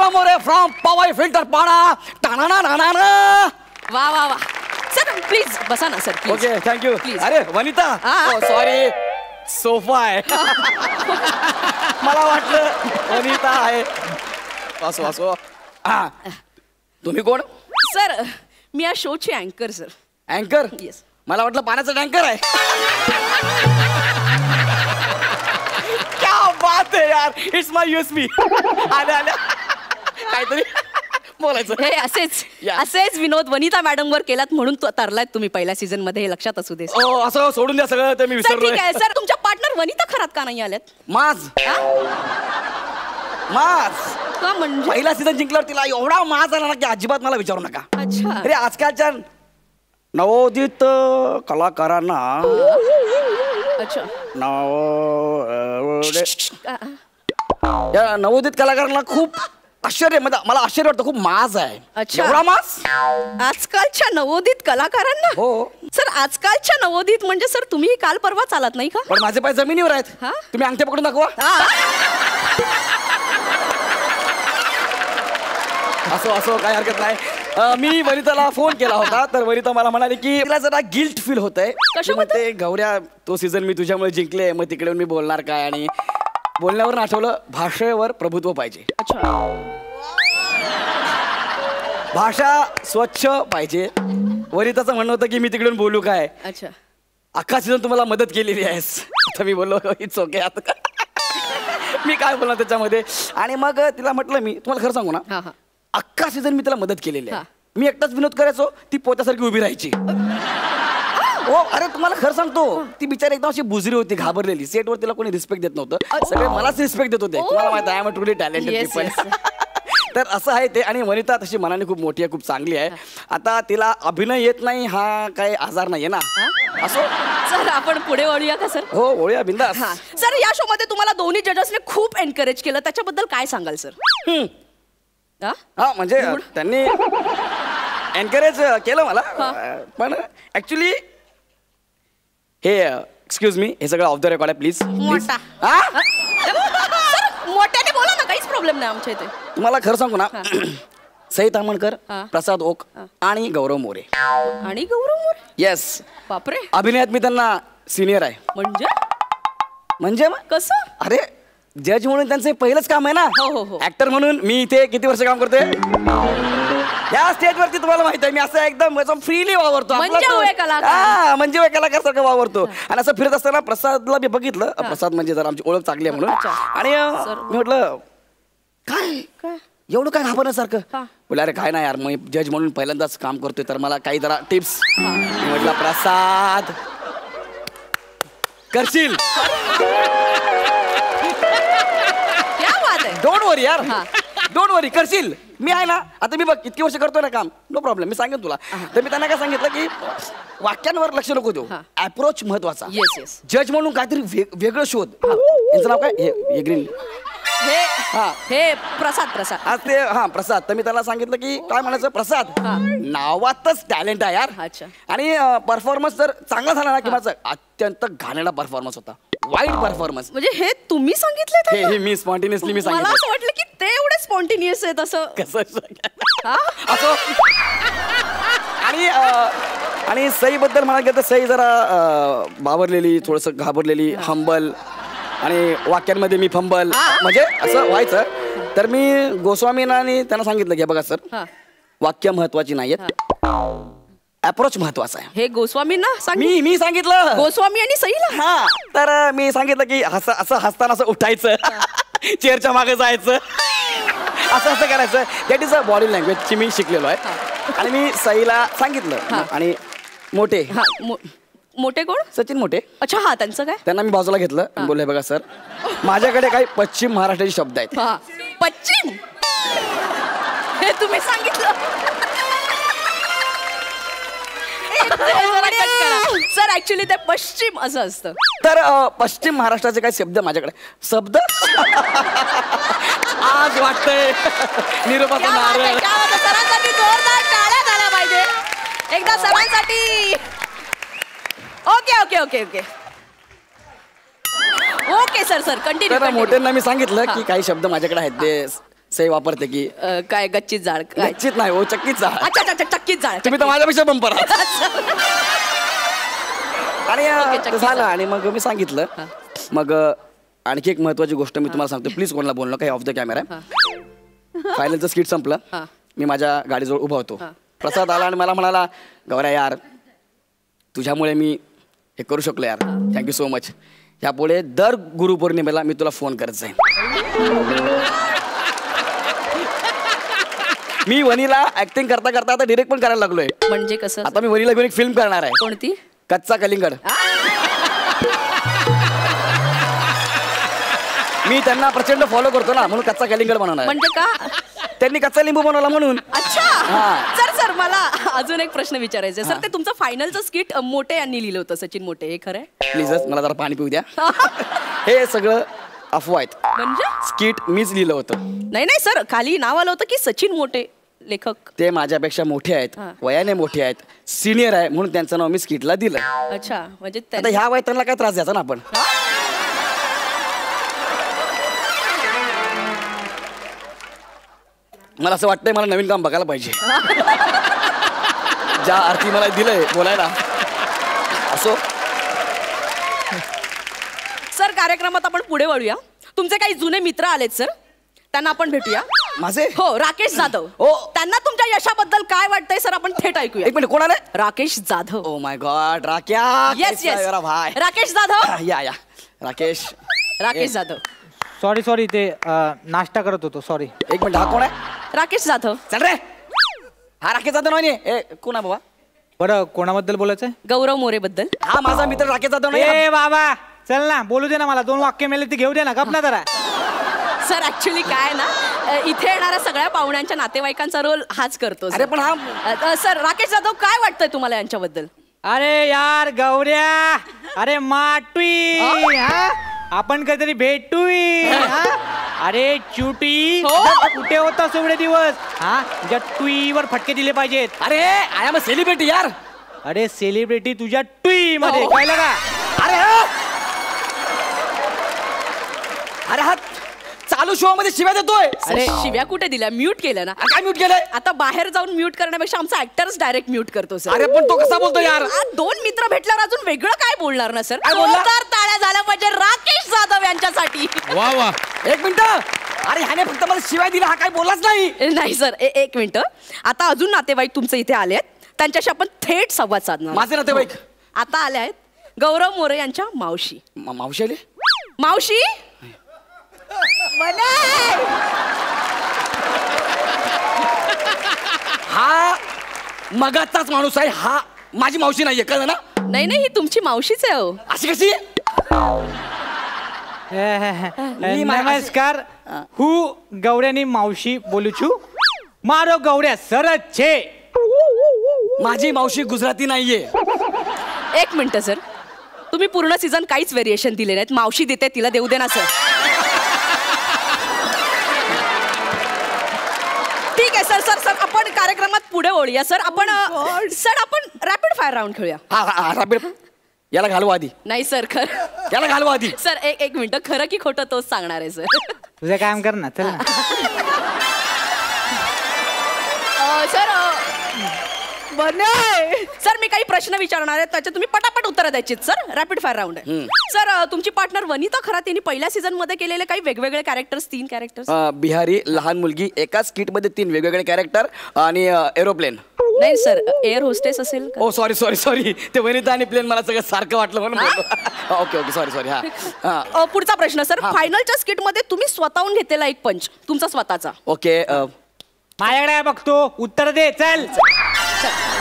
Gaurav More from Powai filter Pada. वा वा वा. सर प्लीज बसा ना सर. Okay thank you. प्लीज. अरे वनिता सॉरी सोफा आहे. मला वाटलं वनिता आहे. असो असो. हा तुम्ही कोण? सर मी या शोची अँकर सर. अँकर? येस. मला वाटलं पाण्याचा टँकर आहे. क्या बात आहे यार. It's my USP. आल्या आल्या काहीतरी बोलायचं. हे असेच विनोद वनिता मॅडम वर केलात म्हणून तरलायत तुम्ही पहिल्या सीझन मध्ये. हे लक्षात असू दे. असं सोडून द्या सगळं ते मी विसरलोय. ठीक आहे सर. तुमच्या पार्टनर वनिता खरात का नाही आल्यात? माज का म्हणजे? पहिला सीझन जिंकल्यावर तिला एवढा माज आला ना की अजिबात मला विचारू नका. अच्छा. अरे आजकालच्या नवोदित कलाकारांना अच्छा या नवोदित कलाकारांना खूप आश्चर्य मला आश्चर्य वाटतं. खूप माज आहे. अच्छा. एवढा माज आजकालच्या नवोदित कलाकारांना? हो सर आजकालच्या नवोदित म्हणजे सर तुम्ही काल परवा चालत नाही का? पण माझे पाय जमिनीवर आहेत. तुम्ही अंगठे पकडून दाखवा. असो असो काही हरकत नाही. मी वनिताला फोन केला होता तर वनिता मला म्हणाली की तिला जरा गिल्ट फील होतंय. ते गौऱ्या तो सीझन मी तुझ्यामुळे जिंकले मग तिकडे मी बोलणार काय आणि बोलण्यावर आठवलं भाषेवर प्रभुत्व पाहिजे. भाषा स्वच्छ पाहिजे. वनिताचं म्हणणं होतं की मी तिकडून बोलू काय. अच्छा. अख्खा सीझन तुम्हाला मदत केलेली आहेस. आता मी बोललो इट्स ओके. आता मी काय बोलणार त्याच्यामध्ये. आणि मग तिला म्हटलं मी तुम्हाला खरं सांगू ना अख्खा सीझन मी तिला मदत केलेली आहे. मी एकटाच विनोद करायचो ती पोत्यासारखी उभी राहायची. हो अरे तुम्हाला खरं सांगतो ती बिचारी एकदम अशी बुजरी होती घाबरलेली. सेटवर तिला कोणी रिस्पेक्ट देत नव्हतं. सगळे मलाच रिस्पेक्ट देत होते. तुम्हाला माहिती आहे I am truly talented people. तर असं आहे ते. आणि वनिता तशी मनाने खूप मोठी आहे खूप चांगली आहे. आता तिला अभिनय येत नाही हा काही आजार नाहीये ना. असो सर आपण पुढे वळूया का सर? हो वळूया बिंदास. सर या शो मध्ये तुम्हाला दोन्ही जजेसने खूप एनकरेज केलं त्याच्याबद्दल काय सांगाल सर? हा म्हणजे त्यांनी एनकरेज केलं मला. पण ऍक्च्युली हे एक्सक्यूज मी हे सगळं ऑफ द रेकॉर्ड आहे प्लीज. मोठ्याने बोला ना काहीच प्रॉब्लेम नाही आमच्या इथे. तुम्हाला खरं सांगू ना सई तामणकर प्रसाद ओक आणि गौरव मोरे. आणि गौरव मोरे? येस. बापरे. अभिनयात मी त्यांना सिनियर आहे. म्हणजे कसं? अरे जज म्हणून त्यांचं पहिलंच काम आहे ना. ऍक्टर म्हणून मी इथे किती वर्ष काम करतोय. या स्टेजवरती तुम्हाला माहित आहे मी असं एकदम फ्रीली वावरतो. म्हणजे कलाकार सारखं वावरतो. आणि असं फिरत असताना प्रसादला मी बघितलं. प्रसाद म्हणजे जरा आमची ओळख चांगली आहे म्हणून. आणि मी म्हटलं काय एवढं काय घाबरण्यासारखं. बोला अरे काय नाही यार मी जज म्हणून पहिल्यांदाच काम करतोय तर मला काही जरा टिप्स. म्हटलं प्रसाद करशील. डोंट वरी यार डोंट वरी करशील. मी आहे ना आता मी बघ इतकी वर्ष करतोय ना काम नो प्रॉब्लेम. मी सांगेन तुला. तर मी त्यांना काय सांगितलं की वाक्यांवर लक्ष नको देऊ. अप्रोच महत्वाचा. जज म्हणून काहीतरी वेगळं शोध. यांचं नाव काय हे ग्रीन हे प्रसाद. आज ते प्रसाद. तर मी त्याला सांगितलं की काय म्हणायचं प्रसाद नावातच टॅलेंट आहे यार. आणि परफॉर्मन्स जर चांगला झाला ना की माझं अत्यंत घाणेरडा परफॉर्मन्स होता. वाईट परफॉर्मन्स. म्हणजे हे तुम्ही सांगितलं? हे मी स्पॉन्टेनियसली मी सांगितलं. मला असं वाटलं की ते एवढे स्पॉन्टेनियस आहेत असं कसं असं. आणि सई बद्दल म्हणायला गेलं तर सई जरा बावरलेली थोडस घाबरलेली हंबल आणि वाक्यांमध्ये मी फंबल म्हणजे असं व्हायचं. तर मी गोस्वामींना त्यांना सांगितलं की बघा सर वाक्य महत्वाची नाहीयेत अप्रोच महत्वाचा आहे. हे गोस्वामींना मी सांगितलं गोस्वामी आणि सईला. तर मी सांगितलं की असं हसताना असं उठायचं चेअरच्या मागे जायचं असं करायचं. That is a body language ची मी शिकलेलो आहे. आणि मी सईला सांगितलं. आणि मोठे कोण? सचिन मोठे. अच्छा हा त्यांचं काय? त्यांना मी बाजूला घेतलं बोलले बघा सर माझ्याकडे काही पश्चिम महाराष्ट्राचे शब्द आहेत. पश्चिम हे तुम्ही सांगितलं. सर ऍक्च्युली ते पश्चिम असं असतं. तर पश्चिम महाराष्ट्राचे काही शब्द माझ्याकडे शब्द आज वाटतंय निरोपाचा नारळ. सरांसाठी जोरदार टाळ्या झाल्या पाहिजे एकदा सरांसाठी. Okay okay okay okay okay sir continue. तर मोठ्यांना मी सांगितलं की काही शब्द माझ्याकडे आहेत ते सही वापरते की काय गच्चीत जाळ काय गच्चीत नाही हो चक्कीत जाळ. अच्छा अच्छा अच्छा, चक्कीत जाळ. तुम्ही तर माझ्यापेक्षा बंपर आहात. आणि चक्कीत झालं जाळ. आणि मग मी सांगितलं. मग आणखी एक महत्वाची गोष्ट मी तुम्हाला सांगतो, प्लीज कोणाला बोलणं काही ऑफ द कॅमेरा. फायनलचं स्किट संपलं, मी माझ्या गाडीजवळ उभा होतो. प्रसाद आला आणि मला म्हणाला, गौऱ्या यार तुझ्यामुळे मी हे करू शकलो यार, थँक्यू सो मच. ह्यापुढे दर गुरुपौर्णिमेला मी तुला फोन करत जाईन. मी वनीला ऍक्टिंग करता करता आता डिरेक्ट पण करायला लागलोय. म्हणजे कसं? आता मी वनीला घेऊन एक फिल्म करणार आहे. कोणती? कच्चा कलिंगड. मी त्यांना प्रचंड फॉलो करतो ना, म्हणून कच्चा कलिंगड बनवणार. म्हणजे का? त्यांनी कच्चा लिंबू बनवला म्हणून. अच्छा. सर मला अजून एक प्रश्न विचारायचा आहे. सर ते तुमचं फायनलचं स्किट मोठे यांनी लिहिलं होतं, सचिन मोठे, हे खरं आहे? प्लीजच मला जरा पाणी पिऊ द्या. हे सगळं अफवा आहेत. म्हणजे स्किट मीच लिहिलं होतं. नाही नाही सर, खाली नाव आलं होतं की सचिन मोठे लेखक. ते माझ्यापेक्षा मोठे आहेत, वयाने मोठे आहेत, सिनियर आहे, म्हणून त्यांचं नाव मी स्किटला दिलं. अच्छा. म्हणजे आता ह्या वयात त्यांना काय त्रास द्यायचा ना आपण. मला असं वाटतंय मला नवीन काम बघायला पाहिजे. ज्या अर्थी मला दिलंय बोलायला. असो सर, कार्यक्रमात आपण पुढे वळूया. तुमचे काही जुने मित्र आलेत सर, त्यांना आपण भेटूया. माझे? हो, राकेश जाधव. हो. त्यांना तुमच्या यशाबद्दल काय वाटतंय सर, आपण थेट ऐकूया. एक मिनिट, कोण आले? Rakesh Jadhav. Oh my god, Rakya. Yes yes, भाई राकेश जाधव. या राकेश. राकेश जाधव. सॉरी ते नाश्ता करत होतो, सॉरी. एक मिनिट, हा कोण आहे? राकेश जाधव. चल रे. हा राकेश जाधव नाही. ए कोण आहे बाबा? बरं, कोणाबद्दल बोलायचंय? गौरव मोरे बद्दल. हा माझा मित्र राकेश जाधव नाही. ए बाबा चल ना, बोलू दे ना मला. 2 वाक्य मेले ते घेऊ दे ना, गप ना जरा. सर ऍक्च्युली काय ना, इथे येणाऱ्या सगळ्या पाहुण्यांच्या नातेवाईकांचा रोल हाच करतो. अरे पण हा सर, राकेश जाधव काय वाटतंय तुम्हाला यांच्याबद्दल? अरे यार गौऱ्या, अरे माटवी, हा? आपण कधीतरी भेटूई. हा? अरे चुटी, कुठे होता एवढे दिवस? हा, तुझ्या टुईवर फटके दिले पाहिजेत. अरे आय एम अ सेलिब्रिटी यार. अरे सेलिब्रिटी तुझ्या टुई मध्ये, कळलं का? अरे हा चालू शो मध्ये शिव्या देतोय. अरे शिव्या कुठे दिल्या? म्यूट केलं ना. काय म्यूट केलंय? आता बाहेर जाऊन म्यूट करण्यापेक्षा आमचा ऍक्टर्स डायरेक्ट म्यूट करतो सर. अरे पण तो कसा बोलतो यार? 2 मित्र भेटल्यावर अजून वेगळं काय बोलणार ना सर? काय बोलला? जोरदार टाळ्या झाल्या पाहिजे राकेश जाधव यांच्यासाठी. वा वा. एक मिनिट. अरे ह्याने फक्त मला शिवाय दिला, हा काय बोललाच नाही. नाही सर, एक मिनिट. आता अजून नातेवाईक तुमचे इथे आले आहेत, त्यांच्याशी आपण थेट संवाद साधणार. माझे नातेवाईक आता आले आहेत गौरव मोरे यांच्या मावशी. मावशी आले? मावशी हा मगाचाच माणूस आहे. हा माझी मावशी नाहीये, कळलं ना? नाही नाही, ही तुमची मावशीच आहे. हो, अशी कशी? नमस्कार, हु गौऱ्यानी मावशी बोलू छू. मारो गौऱ्या सरच छे. माझी मावशी गुजराती नाहीये. 1 मिनिट सर, तुम्ही पूर्ण सीझन काहीच व्हेरिएशन दिले नाहीत. मावशी देते, तिला देऊ दे ना सर. ठीक आहे सर. सर आपण कार्यक्रमात पुढे वळूया. सर आपण रॅपिड फायर राऊंड खेळूया. हा रॅपिड. याला घालवा आधी. नाही सर, खरं. याला घालवा आधी. सर एक मिनिट, खरं की खोटं तोच सांगणार आहे सर. तुझं काम कर ना, चल ना. सर सर मी काही प्रश्न विचारणार आहे, त्याचे तुम्ही पटापट उत्तर द्यायची. सर रॅपिड फायर राऊंड आहे. सर तुमची पार्टनर वनिता खरात यांनी पहिल्या सीझन मध्ये केलेले काही वेगवेगळे कॅरेक्टर्स, 3 कॅरेक्टर्स. बिहारी, लहान मुलगी, एकाच किट मध्ये 3 वेगवेगळे कॅरेक्टर आणि एरोप्लेन. नाही सर, एअर होस्टेस असेल. ओ सॉरी ते वनिता आणि प्लेन मला सगळं सारखं वाटलं म्हणून. Okay sorry. हा पुढचा प्रश्न सर, फायनलच्या स्किट मध्ये तुम्ही स्वतःहून घेतलेला एक पंच तुमचा स्वतःचा. ओके. माझ्याकडे बघतो, उत्तर दे, चल. सर